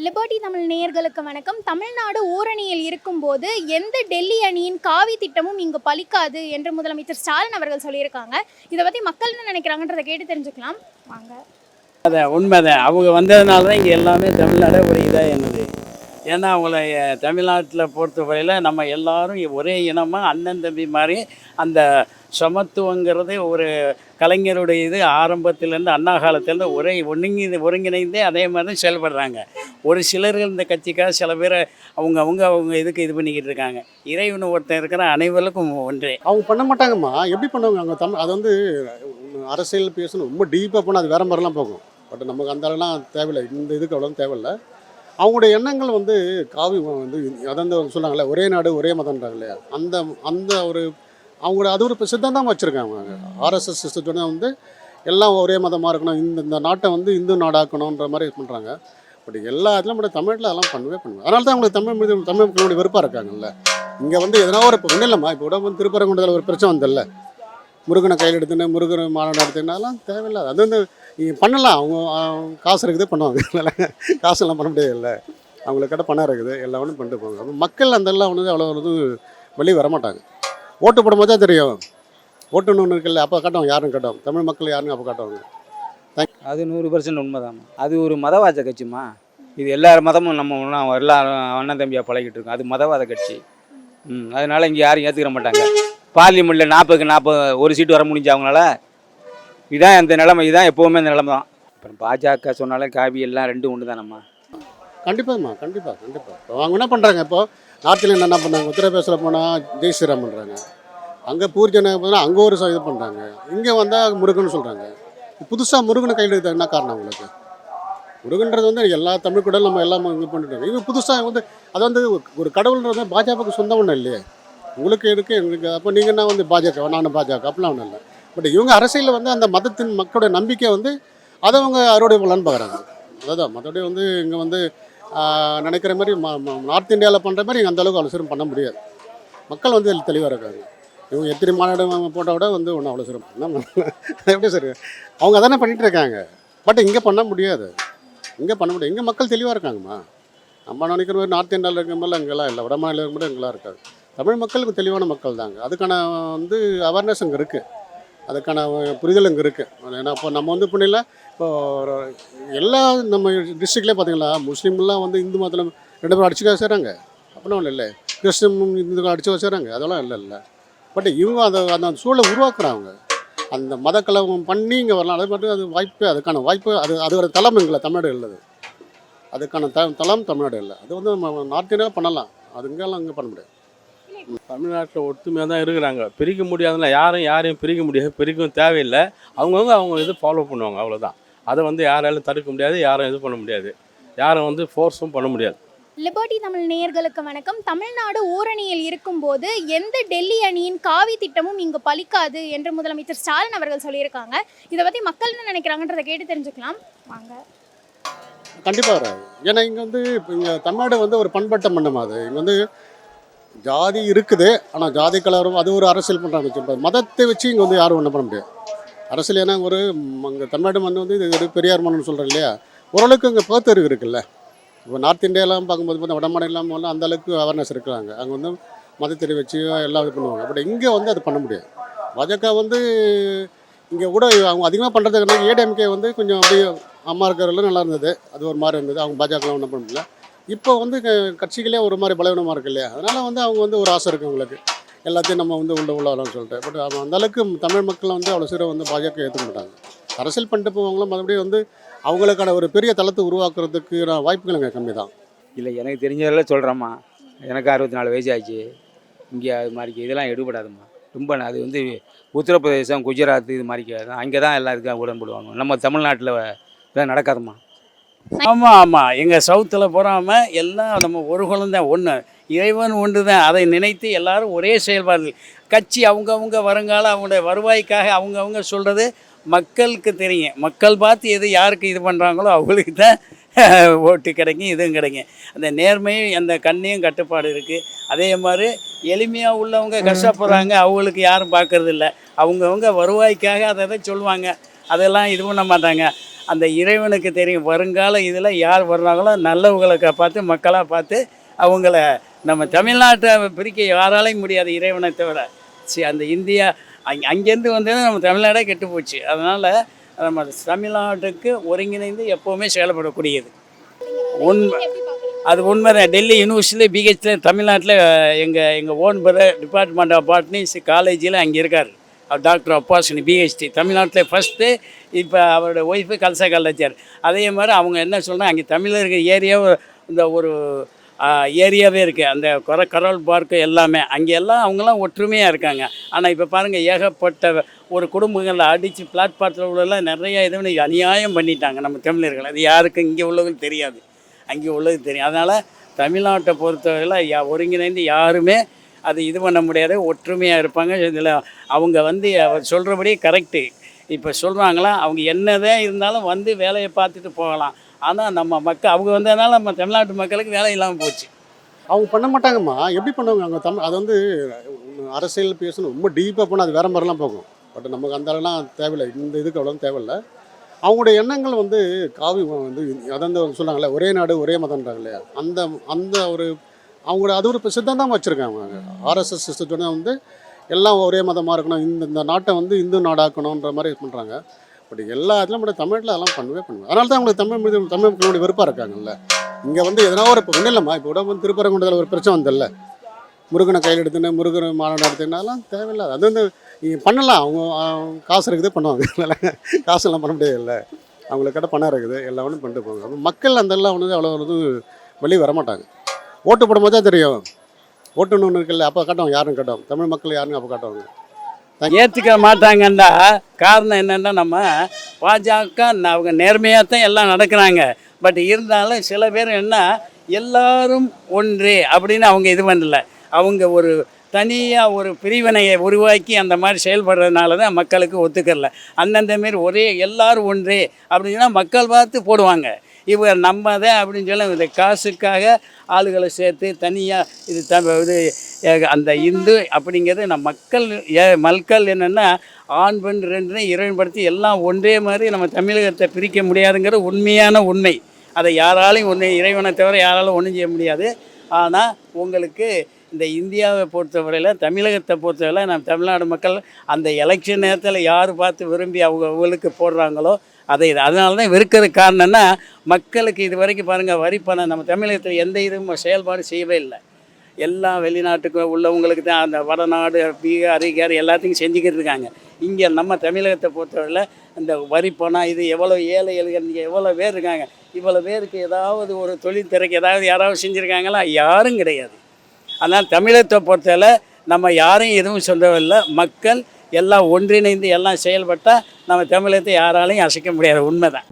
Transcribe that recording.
Liberty Tamil நேயர்களுக்கு வணக்கம். தமிழ்நாடு ஓரணியில் இருக்கும்போது எந்த டெல்லி அணியின் காவி திட்டமும் இங்கு பலிக்காது என்று முதலமைச்சர் ஸ்டாலின் அவர்கள் சொல்லியிருக்காங்க. இதை பற்றி மக்கள் என்ன நினைக்கிறாங்கன்றதை கேட்டு தெரிஞ்சுக்கலாம் வாங்க. அதான் உண்மைதான். அவங்க வந்ததுனால தான் இங்கே எல்லாமே தமிழ்நாடே ஒரு இதாக என்னது. ஏன்னா அவங்கள தமிழ்நாட்டில் பொறுத்தவரையில் நம்ம எல்லாரும் ஒரே இனமாக அண்ணன் தம்பி மாதிரி அந்த சமத்துவங்கிறது ஒரு கலைஞருடைய இது ஆரம்பத்திலேருந்து அண்ணா காலத்திலேருந்து ஒருங்கிணைந்தே அதே மாதிரி தான் செயல்படுறாங்க. ஒரு சிலர்கள் இந்த கட்சிக்காக சில பேர் அவங்க இதுக்கு இது பண்ணிக்கிட்டு இருக்காங்க. இறைவன் ஒருத்தன் இருக்கிற அனைவருக்கும் ஒன்றே. அவங்க பண்ண மாட்டாங்கம்மா. எப்படி பண்ணுவாங்க அவங்க அது வந்து அரசியல் பேசணும் ரொம்ப டீப்பாக போனால் அது வேறு மாதிரிலாம் போகும். பட் நமக்கு அந்த அளவுலாம் தேவையில்லை. இந்த இதுக்கு அவ்வளோ தேவையில்லை. அவங்களுடைய எண்ணங்கள் வந்து காவி வந்து அதாவது சொல்கிறாங்களே ஒரே நாடு ஒரே மதம்ன்றாங்க இல்லையா, அந்த அந்த ஒரு அவங்களோட அது ஒரு சித்தாந்தமாக வச்சுருக்காங்க. ஆர்எஸ்எஸ் சிஸ்டத்தோட வந்து எல்லாம் ஒரே மதமாக இருக்கணும், இந்த நாட்டை வந்து இந்து நாடாக்கணுன்ற மாதிரி பண்ணுறாங்க. பட் எல்லா இதுலையும் மட்டும் தமிழ்நாட்டில் அதெல்லாம் பண்ணுவேன். அதனால தான் அவங்களுக்கு தமிழ் மக்களுடைய விருப்பாக இருக்காங்கல்ல. இங்கே வந்து எதனா ஒரு ஒன்றும் இல்லைம்மா. இப்போ கூட வந்து திருப்பரங்குன்றத்தில் ஒரு பிரச்சனை வந்ததில்ல, முருகனை கையில் எடுத்துன்னு முருகன் மாநாடு நடத்துனா அதெல்லாம் தேவையில்லை. அது வந்து நீங்கள் பண்ணலாம். அவங்க காசு இருக்குது பண்ணுவாங்க, காசெல்லாம் பண்ண முடியாது. அவங்களுக்கு கிட்ட பணம் இருக்குது, எல்லாம் ஒன்றும் பண்ணிட்டு போவாங்க. அப்போ மக்கள் அந்த எல்லாம் ஒன்று அவ்வளோ வந்து வெளியே வரமாட்டாங்க. ஓட்டு போடும்போது தான் தெரியும். ஓட்டுன்னு ஒன்று இருக்குல்ல, அப்போ காட்டுவாங்க யாரும் காட்டுவாங்க, தமிழ் மக்கள் யாருன்னு அப்போ காட்டுவாங்க. அது 100% உண்மைதாம்மா. அது ஒரு மதவாத கட்சிம்மா. இது எல்லா மதமும் நம்ம ஒன்றா எல்லாரும் அண்ணன் தம்பியாக பழகிட்டு இருக்கோம். அது மதவாத கட்சி. அதனால் இங்கே யாரும் ஏற்றுக்கிற மாட்டாங்க. பார்லிமெண்ட்டில் 40க்கு 40 ஒரு சீட்டு வர முடிஞ்சு அவங்களால. இதுதான் அந்த நிலைமை, இதுதான் எப்போவுமே அந்த நிலைமை தான். அப்புறம் பாஜக சொன்னாலும் காவி எல்லாம் ரெண்டும் ஒன்று தானம்மா. கண்டிப்பாகம்மா, கண்டிப்பாக. இப்போ அவங்க என்ன பண்ணுறாங்க, இப்போது நார்த்தில் என்ன பண்ணாங்க, உத்தரப்பிரதேசில் போனால் ஜெய் ஸ்ரீராம் பண்ணுறாங்க, அங்கே பூர்ஜனை போனால் அங்கே ஒரு இது பண்ணுறாங்க, இங்கே வந்தால் முருகன் சொல்கிறாங்க. புதுசாக முருகனை கையில் எடுத்தாங்க. என்ன காரணம் உங்களுக்கு? முருகன்றது வந்து எல்லா தமிழ் கூட நம்ம எல்லாம் இது பண்ணிட்டு இது புதுசாக வந்து அது வந்து ஒரு கடவுள்ன்றது பாஜகவுக்கு சொந்தம் ஒன்றும் இல்லையே. உங்களுக்கு இருக்குது எங்களுக்கு. அப்போ நீங்கள் என்ன வந்து பாஜக, நானும் பாஜக அப்படிலாம் ஒன்றும் இல்லை. பட் இவங்க அரசியலில் வந்து அந்த மதத்தின் மக்களோட நம்பிக்கை வந்து அதை அவங்க அறுவடை பண்ணலான்னு பார்க்குறாங்க. அதான் மற்றபடி வந்து இங்கே வந்து நினைக்கிற மாதிரி நார்த் இந்தியாவில் பண்ணுற மாதிரி இங்கே அந்தளவுக்கு அவ்வளோ சீரம் பண்ண முடியாது. மக்கள் வந்து தெளிவாக இருக்காங்க. இவங்க எத்தனை மாநாடு போட்டால் விட வந்து ஒன்றும் அவ்வளோ சீரம் எப்படி சரி அவங்க அதானே பண்ணிகிட்டு இருக்காங்க. பட் இங்கே பண்ண முடியாது. இங்கே பண்ண முடியாது. இங்கே மக்கள் தெளிவாக இருக்காங்கம்மா. நம்ம நினைக்கிற மாதிரி நார்த் இந்தியாவில் இருக்கிற மாதிரிலாம் இங்கெல்லாம் இல்லை, வட மாநிலம் கூட இங்கெல்லாம் இருக்காது. தமிழ் மக்களுக்கு தெளிவான மக்கள் தாங்க. அதுக்கான வந்து அவேர்னஸ் அங்கே இருக்குது, அதுக்கான புரிதல் இங்கே இருக்குது. ஏன்னா இப்போ நம்ம வந்து புண்ணியில் இப்போ எல்லா நம்ம டிஸ்ட்ரிக்ட்லேயே பார்த்தீங்களா, முஸ்லீம்லாம் வந்து இந்து மதத்தில் 2 பேரும் அடிச்சுக்க செய்கிறாங்க. அப்படின்னா ஒன்றும் இல்லை. கிறிஸ்டின் இந்துக்கள் அடிச்சு செய்கிறாங்க, அதெல்லாம் இல்லை. பட் இவங்க அந்த சூழலை உருவாக்குறாங்க. அந்த மதக்கலவம் பண்ணி இங்கே வரலாம். அது மட்டும் அது வாய்ப்பு, அதுக்கான வாய்ப்பு அது ஒரு தளம் எங்களை தமிழ்நாடு இல்லது. அதுக்கான தளம் தமிழ்நாடு இல்லை. அது வந்து நம்ம நார்த் இந்தியாவில் பண்ணலாம், அது இங்கெல்லாம் இங்கே பண்ண முடியாது. தமிழ்நாட்டில் ஒற்றுமையாக தான் இருக்கிறாங்க. பிரிக்க முடியாதுன்னா யாரையும் பிரிக்க முடியாது, பிரிக்கவும் தேவையில்லை. அவங்க இது ஃபாலோ பண்ணுவாங்க, அவ்வளோதான். அதை வந்து யாராலும் தடுக்க முடியாது, யாரும் இது பண்ண முடியாது, யாரும் வந்து ஃபோர்ஸும் பண்ண முடியாது. லிபர்டி தமிழ் நேயர்களுக்கு வணக்கம். தமிழ்நாடு ஓரணியில் இருக்கும்போது எந்த டெல்லி அணியின் காவி திட்டமும் இங்கு பலிக்காது என்று முதலமைச்சர் ஸ்டாலின் அவர்கள் சொல்லியிருக்காங்க. இதை பற்றி மக்கள் என்ன நினைக்கிறாங்கன்றதை கேட்டு தெரிஞ்சுக்கலாம் வாங்க. கண்டிப்பாக வராது. ஏன்னா இங்கே வந்து இப்போ இங்கே தமிழ்நாடு வந்து ஒரு பண்பட்ட மண்ணும். அது இங்கே வந்து ஜாதி இருக்குது, ஆனால் ஜாதி கலவரம் அது ஒரு அரசியல் பண்ணுறாங்க. மதத்தை வச்சு இங்கே வந்து யாரும் ஒன்றும் பண்ண முடியாது அரசியல். ஏன்னா ஒரு அங்கே தமிழ்நாடு மண் வந்து இது ஒரு பெரியார் மண்ணுன்னு சொல்கிறேன் இல்லையா, ஓரளவுக்கு இங்கே பகுத்தறிவு இருக்குல்ல. இப்போ நார்த் இந்தியாலாம் பார்க்கும்போது பார்த்தா வட மாநிலம் அந்தளவுக்கு அவேர்னஸ் இருக்கிறாங்க. அங்கே வந்து மதத்தை வச்சு எல்லாம் இது பண்ணுவாங்க. பட் இங்கே வந்து அது பண்ண முடியாது. பாஜக வந்து இங்கே கூட அவங்க அதிகமாக பண்ணுறதுக்கு ஏடிஎம்கே வந்து கொஞ்சம் அப்படியே அம்மா இருக்கிறதுல நல்லா இருந்தது, அது ஒரு மாதிரி இருந்தது. அவங்க பாஜகலாம் ஒன்றும் பண்ண முடியல. இப்போ வந்து கட்சிகளே ஒரு மாதிரி பலவீனமாக இருக்கு இல்லையா, அதனால் வந்து அவங்க வந்து ஒரு ஆசை இருக்குது அவங்களுக்கு, எல்லாத்தையும் நம்ம வந்து உள்ளாரம்னு சொல்லிட்டு. பட் அந்தளவுக்கு தமிழ் மக்கள் வந்து அவ்வளோ சீரம் வந்து பாஜக ஏற்றுக்க மாட்டாங்க. அரசியல் பண்ணிட்டு போவாங்களும் மறுபடியும் வந்து அவங்களுக்கான ஒரு பெரிய தளத்தை உருவாக்குறதுக்கு வாய்ப்புகள் இங்கே கம்மி தான். இல்லை, எனக்கு தெரிஞ்சதெல்லாம் சொல்கிறேம்மா. எனக்கு 64 வயசு ஆச்சு. இங்கே அது மாதிரி இதெல்லாம் எடுபடாதும்மா. ரொம்ப அது வந்து உத்தரப்பிரதேசம், குஜராத் இது மாதிரி தான், அங்கே தான் எல்லாம் இதுக்காக உடன்படுவாங்க. நம்ம தமிழ்நாட்டில் இதெல்லாம் நடக்காதும்மா. ஆமாம். எங்கள் சவுத்தில் போகாமல் எல்லாம் நம்ம ஒரு குழந்தை ஒன்று, இறைவன் ஒன்று தான். அதை நினைத்து எல்லாரும் ஒரே செயல்பாடு. கட்சி அவங்கவுங்க வருங்காலம் அவங்களுடைய வருவாய்க்காக அவங்கவுங்க சொல்கிறது மக்களுக்கு தெரியும். மக்கள் பார்த்து எது யாருக்கு இது பண்ணுறாங்களோ அவங்களுக்கு தான் ஓட்டு கிடைக்கும், இதுவும் கிடைக்கும். அந்த நேர்மை, அந்த கண்ணியும் கட்டுப்பாடு இருக்குது. அதே மாதிரி எளிமையாக உள்ளவங்க கஷ்டப்படுறாங்க, அவங்களுக்கு யாரும் பார்க்கறதில்ல. அவங்கவுங்க வருவாய்க்காக அதை சொல்லுவாங்க, அதெல்லாம் இது பண்ண மாட்டாங்க. அந்த இறைவனுக்கு தெரியும் வருங்கால இதில் யார் வர்றாங்களோ நல்லவங்களை பார்த்து மக்களாக பார்த்து அவங்கள நம்ம தமிழ்நாட்டை பிரிக்க யாராலையும் முடியாது இறைவனை தவிர. அந்த இந்தியா அங்கேருந்து வந்தது நம்ம தமிழ்நாடே கெட்டு போச்சு. அதனால் நம்ம தமிழ்நாட்டுக்கு ஒருங்கிணைந்து எப்போவுமே செயல்படக்கூடியது உண்மை. அது உண்மை தான். டெல்லி யூனிவர்சிட்டியில் பிஹெச்சில் தமிழ்நாட்டில் எங்கள் ஓன் டிபார்ட்மெண்ட் ஆஃப் பாட்னி காலேஜில் அங்கே இருக்கார் டாக்டர் அப்பாஸ்னி பிஹெச்டி தமிழ்நாட்டில் ஃபஸ்ட்டு. இப்போ அவரோட ஒய்ஃபு கல்சா காலேஜர். அதே மாதிரி அவங்க என்ன சொல்கிறாங்க, அங்கே தமிழில் இருக்கிற ஏரியாவை இந்த ஒரு ஏரியாவே இருக்குது, அந்த கரோல் பார்க்கு எல்லாமே அங்கே எல்லாம் அவங்களாம் ஒற்றுமையாக இருக்காங்க. ஆனால் இப்போ பாருங்கள் ஏகப்பட்ட ஒரு குடும்பங்களில் அடித்து பிளாட்பாரத்தில் உள்ளெல்லாம் நிறையா இது அநியாயம் பண்ணிட்டாங்க நம்ம தமிழர்கள். அது யாருக்கும் இங்கே உள்ளவங்களுக்கு தெரியாது, அங்கே உள்ளது தெரியும். அதனால் தமிழ்நாட்டை பொறுத்தவரையில் ஒருங்கிணைந்து யாருமே அது இது பண்ண முடியாது, ஒற்றுமையாக இருப்பாங்க. இதில் அவங்க அவர் சொல்கிறபடி கரெக்டு. இப்போ சொல்கிறாங்களா அவங்க என்னதான் இருந்தாலும் வேலையை பார்த்துட்டு போகலாம். ஆனால் நம்ம அவங்க வந்ததுனால நம்ம தமிழ்நாட்டு மக்களுக்கு வேலை இல்லாமல் போச்சு. அவங்க பண்ண மாட்டாங்கம்மா. எப்படி பண்ணுவாங்க அவங்க அது அரசியல் பேசணும் ரொம்ப டீப்பாக போனால் அது வேறு மாதிரிலாம் போகும். பட் நமக்கு அந்த அளவுலாம் தேவையில்லை, இந்த இதுக்கு அவ்வளோ தேவையில்லை. அவங்களுடைய எண்ணங்கள் காவி சொல்கிறாங்களே ஒரே நாடு ஒரே மதம்ன்றாங்க இல்லையா, அந்த ஒரு அவங்களோட அது ஒரு சித்தாந்தமாக வச்சுருக்காங்க. ஆர்எஸ்எஸ் சிஸ்டத்தோட எல்லாம் ஒரே மதமாக இருக்கணும், இந்த நாட்டை இந்து நாடாக்கணுன்ற மாதிரி பண்ணுறாங்க. பட் எல்லா இடத்துலையும் மட்டும் தமிழ்நாட்டில் அதெல்லாம் பண்ணுவேன். அதனால தான் அவங்களுக்கு தமிழ் மக்களுடைய வெறுப்பாக இருக்காங்கல்ல. இங்கே எதனா ஒரு ஒன்றும் இல்லைம்மா. இப்போ கூட திருப்பரங்குன்றத்தில் ஒரு பிரச்சனை வந்ததில்ல, முருகனை கையில் எடுத்துன்னு முருகன் மாநாடு நடத்துனாலாம் தேவையில்லை. அது பண்ணலாம், அவங்க காசு இருக்குது பண்ணுவாங்க, காசெல்லாம் பண்ண முடியாதுல்ல. அவங்களுக்கு கிட்ட பணம் இருக்குது, எல்லா ஒன்றும் பண்ணிட்டு போவாங்க. மக்கள் எல்லாம் அவ்வளோ வெளியே வரமாட்டாங்க. ஓட்டு போடும்போது தான் தெரியும். ஓட்டுன்னு ஒன்று இருக்குல்ல, அப்போ காட்டுவாங்க யாருன்னு காட்டுவாங்க, தமிழ் மக்கள் யாருன்னு அப்போ காட்டுவாங்க. ஏற்றுக்க மாட்டாங்கண்டா காரணம் என்னென்னா நம்ம பாஜக அவங்க நேர்மையாக தான் எல்லாம் நடக்கிறாங்க. பட் இருந்தாலும் சில பேர் என்ன எல்லாரும் ஒன்று அப்படின்னு அவங்க இது பண்ணல. அவங்க ஒரு தனியாக ஒரு பிரிவினையை உருவாக்கி அந்த மாதிரி செயல்படுறதுனால தான் மக்களுக்கு ஒத்துக்கல. அந்தந்த மாரி ஒரே எல்லாரும் ஒன்று அப்படின்னா மக்கள் பார்த்து போடுவாங்க. இவர் நம்ம தான் அப்படின்னு சொல்லி இந்த காசுக்காக ஆளுகளை சேர்த்து தனியாக இது அந்த இந்து அப்படிங்கிறது நம்ம மக்கள் என்னென்னா ஆண் பெண் ரெண்டுன்னு இறைவன்படுத்தி எல்லாம் ஒன்றே மாதிரி நம்ம தமிழகத்தை பிரிக்க முடியாதுங்கிற உண்மையான உண்மை. அதை யாராலையும் இறைவனை தவிர யாராலும் ஒன்றும் செய்ய முடியாது. ஆனால் உங்களுக்கு இந்த இந்தியாவை பொறுத்தவரையில் தமிழகத்தை பொறுத்தவரையில் நம்ம தமிழ்நாடு மக்கள் அந்த எலெக்ஷன் நேரத்தில் யார் பார்த்து விரும்பி அவங்களுக்கு போடுறாங்களோ அதனால தான் வெறுக்கிறதுக்கு காரணம்னா மக்களுக்கு இது வரைக்கும் பாருங்கள் வரி பணம் நம்ம தமிழகத்தில் எந்த இதுவும் செயல்பாடு செய்யவே இல்லை. எல்லாம் வெளிநாட்டுக்கு உள்ளவங்களுக்கு தான் அந்த வடநாடு பீகார் எல்லாத்தையும் செஞ்சுக்கிட்டு இருக்காங்க. இங்கே நம்ம தமிழகத்தை பொறுத்தவரையில் இந்த வரி பணம் இது எவ்வளோ ஏழைகள் இங்கே எவ்வளோ பேர் இருக்காங்க. இவ்வளோ பேருக்கு ஏதாவது ஒரு தொழில் திறக்க யாராவது செஞ்சுருக்காங்களா? யாரும் கிடையாது. அதனால் தமிழகத்தை பொறுத்தவரை நம்ம யாரும் எதுவும் சொல்லவில்லை. மக்கள் எல்லாம் ஒன்றிணைந்து எல்லாம் செயல்பட்டால் நம்ம தமிழகத்தை யாராலையும் அசைக்க முடியாது. உண்மைதான்.